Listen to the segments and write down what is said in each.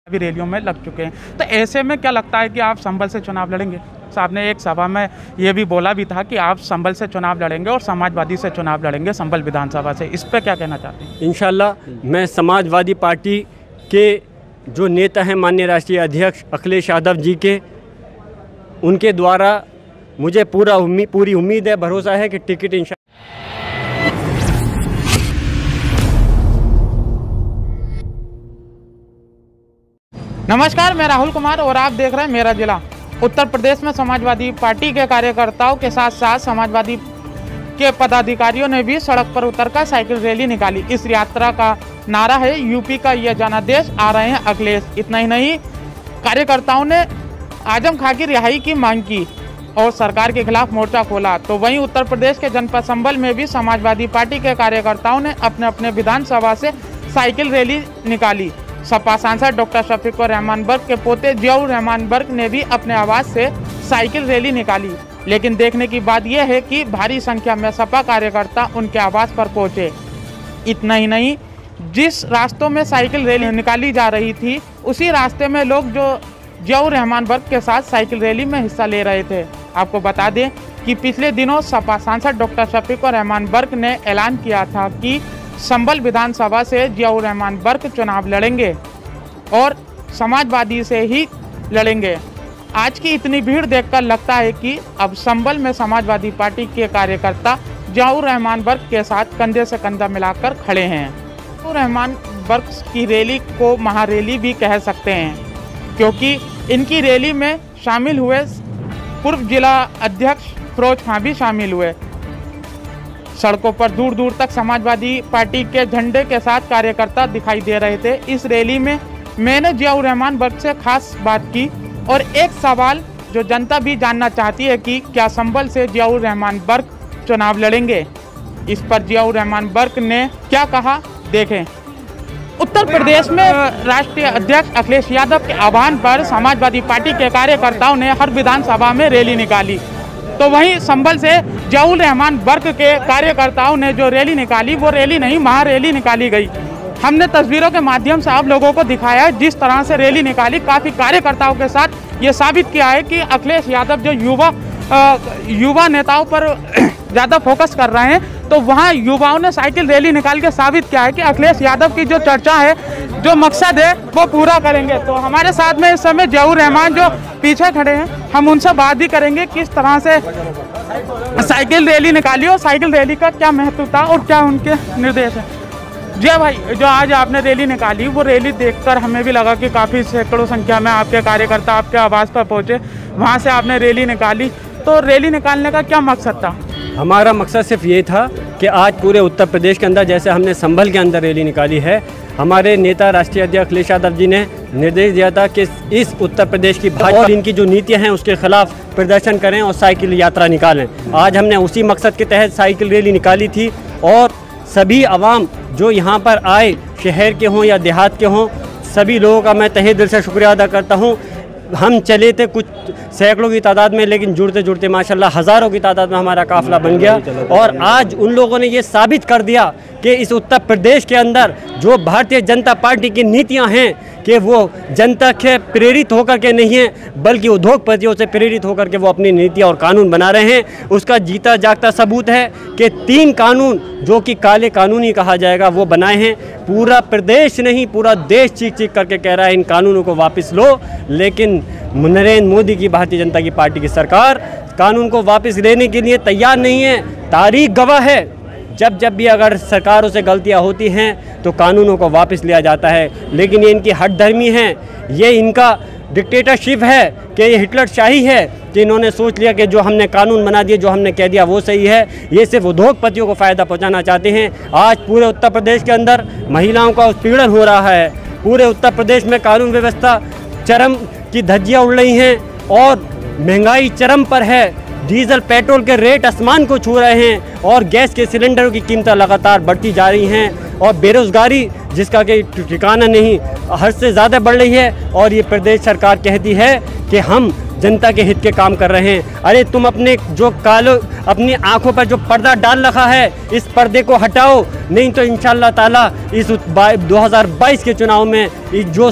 भी रैलियों में लग चुके हैं। तो ऐसे में क्या लगता है कि आप संभल से चुनाव लड़ेंगे? साहब ने एक सभा में ये भी बोला भी था कि आप संभल से चुनाव लड़ेंगे और समाजवादी से चुनाव लड़ेंगे, संभल विधानसभा से। इस पर क्या कहना चाहते हैं? इंशाल्लाह मैं समाजवादी पार्टी के जो नेता हैं माननीय राष्ट्रीय अध्यक्ष अखिलेश यादव जी के, उनके द्वारा मुझे पूरी उम्मीद है, भरोसा है कि टिकट इंशाल्लाह। नमस्कार, मैं राहुल कुमार और आप देख रहे हैं मेरा जिला। उत्तर प्रदेश में समाजवादी पार्टी के कार्यकर्ताओं के साथ साथ समाजवादी के पदाधिकारियों ने भी सड़क पर उतरकर साइकिल रैली निकाली। इस यात्रा का नारा है यूपी का यह जनादेश, आ रहे हैं अखिलेश। इतना ही नहीं, कार्यकर्ताओं ने आजम खां की रिहाई की मांग की और सरकार के खिलाफ मोर्चा खोला। तो वहीं उत्तर प्रदेश के जनपद संभल में भी समाजवादी पार्टी के कार्यकर्ताओं ने अपने अपने विधानसभा से साइकिल रैली निकाली। सपा सांसद डॉक्टर शफीकुर रहमान बर्क के पोते जियाउर रहमान बर्क ने भी अपने आवास से साइकिल रैली निकाली। लेकिन देखने की बात यह है कि भारी संख्या में सपा कार्यकर्ता उनके आवास पर पहुंचे। इतना ही नहीं, जिस रास्तों में साइकिल रैली निकाली जा रही थी उसी रास्ते में लोग जो जियाउर रहमान बर्क के साथ साइकिल रैली में हिस्सा ले रहे थे। आपको बता दें कि पिछले दिनों सपा सांसद डॉक्टर शफीकुर रहमान बर्क ने ऐलान किया था कि संभल विधानसभा से जियाउर रहमान बर्क चुनाव लड़ेंगे और समाजवादी से ही लड़ेंगे। आज की इतनी भीड़ देखकर लगता है कि अब संभल में समाजवादी पार्टी के कार्यकर्ता जियाउर रहमान बर्क के साथ कंधे से कंधा मिलाकर खड़े हैं। जियाउर रहमान बर्क की रैली को महारैली भी कह सकते हैं, क्योंकि इनकी रैली में शामिल हुए पूर्व जिला अध्यक्ष फिरोज खां भी शामिल हुए। सड़कों पर दूर दूर तक समाजवादी पार्टी के झंडे के साथ कार्यकर्ता दिखाई दे रहे थे। इस रैली में मैंने जियाउर रहमान बर्क से खास बात की और एक सवाल जो जनता भी जानना चाहती है कि क्या संभल से जियाउर रहमान बर्क चुनाव लड़ेंगे। इस पर जियाउर रहमान बर्क ने क्या कहा, देखें। उत्तर प्रदेश में राष्ट्रीय अध्यक्ष अखिलेश यादव के आह्वान पर समाजवादी पार्टी के कार्यकर्ताओं ने हर विधानसभा में रैली निकाली। तो वहीं संभल से जियाउर रहमान बर्क के कार्यकर्ताओं ने जो रैली निकाली वो रैली नहीं, महारैली निकाली गई। हमने तस्वीरों के माध्यम से आप लोगों को दिखाया जिस तरह से रैली निकाली। काफ़ी कार्यकर्ताओं के साथ ये साबित किया है कि अखिलेश यादव जो युवा नेताओं पर ज़्यादा फोकस कर रहे हैं, तो वहाँ युवाओं ने साइकिल रैली निकाल के साबित किया है कि अखिलेश यादव की जो चर्चा है, जो मकसद है, वो पूरा करेंगे। तो हमारे साथ में इस समय जियाउर रहमान जो पीछे खड़े हैं, हम उनसे बात भी करेंगे किस तरह से साइकिल रैली निकाली और साइकिल रैली का क्या महत्व था और क्या उनके निर्देश है। जय भाई, जो आज आपने रैली निकाली वो रैली देखकर हमें भी लगा कि काफ़ी सैकड़ों संख्या में आपके कार्यकर्ता आपके आवास पर पहुंचे, वहां से आपने रैली निकाली। तो रैली निकालने का क्या मकसद था? हमारा मकसद सिर्फ ये था कि आज पूरे उत्तर प्रदेश के अंदर जैसे हमने संभल के अंदर रैली निकाली है, हमारे नेता राष्ट्रीय अध्यक्ष अखिलेश यादव जी ने निर्देश दिया था कि इस उत्तर प्रदेश की भाजपा और इनकी जो नीतियां हैं उसके खिलाफ प्रदर्शन करें और साइकिल यात्रा निकालें। आज हमने उसी मकसद के तहत साइकिल रैली निकाली थी और सभी आवाम जो यहाँ पर आए, शहर के हों या देहात के हों, सभी लोगों का मैं तहे दिल से शुक्रिया अदा करता हूँ। हम चले थे कुछ सैकड़ों की तादाद में, लेकिन जुड़ते जुड़ते माशाल्लाह हज़ारों की तादाद में हमारा काफ़िला बन गया। और आज उन लोगों ने ये साबित कर दिया कि इस उत्तर प्रदेश के अंदर जो भारतीय जनता पार्टी की नीतियां हैं कि वो जनता के प्रेरित होकर के नहीं हैं, बल्कि उद्योगपतियों से प्रेरित होकर के वो अपनी नीतियां और कानून बना रहे हैं। उसका जीता जागता सबूत है कि 3 कानून जो कि काले कानून ही कहा जाएगा वो बनाए हैं। पूरा प्रदेश नहीं, पूरा देश चीख चीख करके कह रहा है इन कानूनों को वापस लो, लेकिन नरेंद्र मोदी की भारतीय जनता की पार्टी की सरकार कानून को वापस लेने के लिए तैयार नहीं है। तारीख गवाह है, जब भी अगर सरकारों से गलतियां होती हैं तो कानूनों को वापस लिया जाता है। लेकिन ये इनकी हठधर्मी है, ये इनका डिक्टेटरशिप है कि ये हिटलर शाही है कि इन्होंने सोच लिया कि जो हमने कानून बना दिए, जो हमने कह दिया वो सही है। ये सिर्फ उद्योगपतियों को फ़ायदा पहुंचाना चाहते हैं। आज पूरे उत्तर प्रदेश के अंदर महिलाओं का उत्पीड़न हो रहा है, पूरे उत्तर प्रदेश में कानून व्यवस्था चरम की धज्जियाँ उड़ रही हैं और महंगाई चरम पर है। डीजल पेट्रोल के रेट आसमान को छू रहे हैं और गैस के सिलेंडरों की कीमतें लगातार बढ़ती जा रही हैं और बेरोज़गारी जिसका कि ठिकाना नहीं हद से ज़्यादा बढ़ रही है। और ये प्रदेश सरकार कहती है कि हम जनता के हित के काम कर रहे हैं। अरे तुम अपने जो अपनी आंखों पर जो पर्दा डाल रखा है, इस पर्दे को हटाओ, नहीं तो इंशाअल्लाह ताला इस 2022 के चुनाव में जो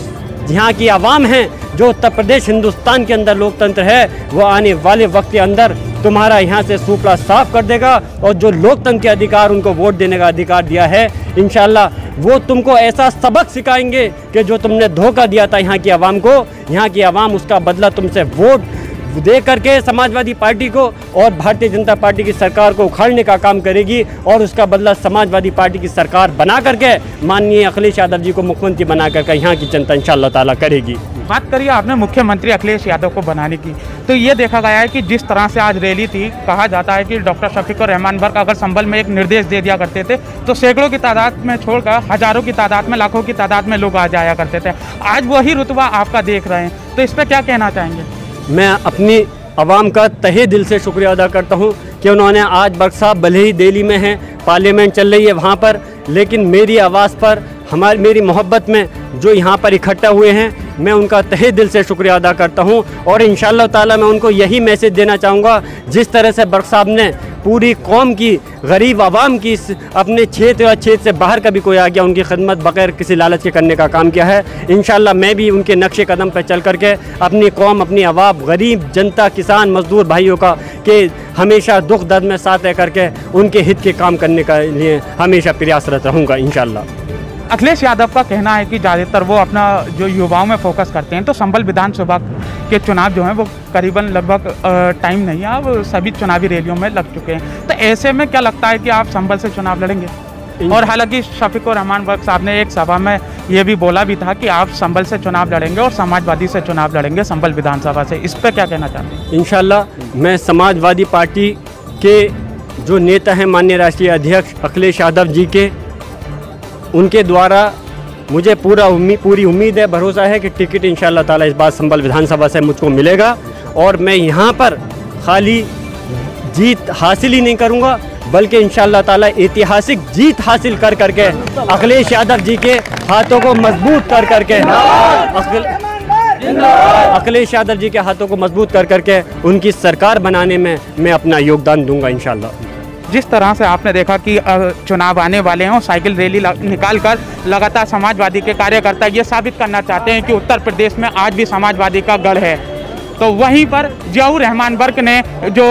यहाँ की आवाम है, जो उत्तर प्रदेश हिंदुस्तान के अंदर लोकतंत्र है, वो आने वाले वक्त के अंदर तुम्हारा यहाँ से सुपड़ा साफ कर देगा। और जो लोकतंत्र के अधिकार, उनको वोट देने का अधिकार दिया है, इंशाल्लाह वो तुमको ऐसा सबक सिखाएंगे कि जो तुमने धोखा दिया था यहाँ की आवाम को, यहाँ की आवाम उसका बदला तुमसे वोट दे करके समाजवादी पार्टी को और भारतीय जनता पार्टी की सरकार को उखाड़ने का काम करेगी। और उसका बदला समाजवादी पार्टी की सरकार बना करके माननीय अखिलेश यादव जी को मुख्यमंत्री बना करके यहाँ की जनता इंशाअल्लाह ताला करेगी। बात करिए आपने मुख्यमंत्री अखिलेश यादव को बनाने की, तो ये देखा गया है कि जिस तरह से आज रैली थी, कहा जाता है कि डॉक्टर शफीकुर रहमान बर्क अगर संभल में एक निर्देश दे दिया करते थे तो सैकड़ों की तादाद में छोड़कर हजारों की तादाद में, लाखों की तादाद में लोग आ जाया करते थे। आज वही रुतबा आपका देख रहे हैं, तो इस पर क्या कहना चाहेंगे? मैं अपनी आवाम का तहे दिल से शुक्रिया अदा करता हूं कि उन्होंने आज बर्क साहब भले ही दिल्ली में हैं, पार्लियामेंट चल रही है वहां पर, लेकिन मेरी आवाज़ पर, मेरी मोहब्बत में जो यहाँ पर इकट्ठा हुए हैं, मैं उनका तहे दिल से शुक्रिया अदा करता हूँ। और इंशाअल्लाह ताला मैं उनको यही मैसेज देना चाहूँगा, जिस तरह से बर्क साहब ने पूरी कौम की, गरीब आवाम की, अपने क्षेत्र या क्षेत्र से बाहर का भी कोई आ गया, उनकी खिदमत बगैर किसी लालच के करने का काम किया है। इंशाअल्लाह मैं भी उनके नक्शे कदम पर चल करके अपनी कौम, अपनी आवाम, गरीब जनता, किसान, मजदूर भाइयों का के हमेशा दुख दर्द में साथ रह करके उनके हित के काम करने के लिए हमेशा प्रयासरत रहूँगा इंशाअल्लाह। अखिलेश यादव का कहना है कि ज़्यादातर वो अपना जो युवाओं में फोकस करते हैं, तो संभल विधानसभा के चुनाव जो हैं वो करीबन लगभग टाइम नहीं है, अब सभी चुनावी रैलियों में लग चुके हैं। तो ऐसे में क्या लगता है कि आप संभल से चुनाव लड़ेंगे? और हालांकि शफीकुर रहमान बर्क साहब ने एक सभा में ये भी बोला भी था कि आप संभल से चुनाव लड़ेंगे और समाजवादी से चुनाव लड़ेंगे संभल विधानसभा से, इस पर क्या कहना चाहते हैं? इंशाअल्लाह मैं समाजवादी पार्टी के जो नेता हैं, माननीय राष्ट्रीय अध्यक्ष अखिलेश यादव जी के, उनके द्वारा मुझे पूरी उम्मीद है, भरोसा है कि टिकट इंशाअल्लाह ताला इस बार संभल विधानसभा से मुझको मिलेगा। और मैं यहाँ पर खाली जीत हासिल ही नहीं करूँगा, बल्कि इंशाअल्लाह ताला ऐतिहासिक जीत हासिल कर करके अखिलेश यादव जी के हाथों को मजबूत कर करके अखिलेश यादव जी के हाथों को मजबूत कर करके उनकी सरकार बनाने में मैं अपना योगदान दूंगा इंशाअल्लाह। जिस तरह से आपने देखा कि चुनाव आने वाले हैं और साइकिल रैली निकाल कर लगातार समाजवादी के कार्यकर्ता ये साबित करना चाहते हैं कि उत्तर प्रदेश में आज भी समाजवादी का गढ़ है, तो वहीं पर जियाउर रहमान बर्क ने, जो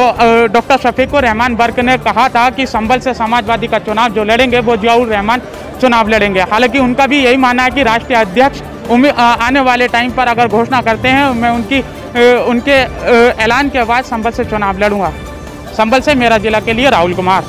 डॉक्टर शफीकुर रहमान बर्क ने कहा था कि संभल से समाजवादी का चुनाव जो लड़ेंगे वो जियाउर रहमान चुनाव लड़ेंगे। हालांकि उनका भी यही मानना है कि राष्ट्रीय अध्यक्ष आने वाले टाइम पर अगर घोषणा करते हैं, मैं उनके ऐलान के बाद संभल से चुनाव लड़ूंगा। संभल से मेरा जिला के लिए राहुल कुमार।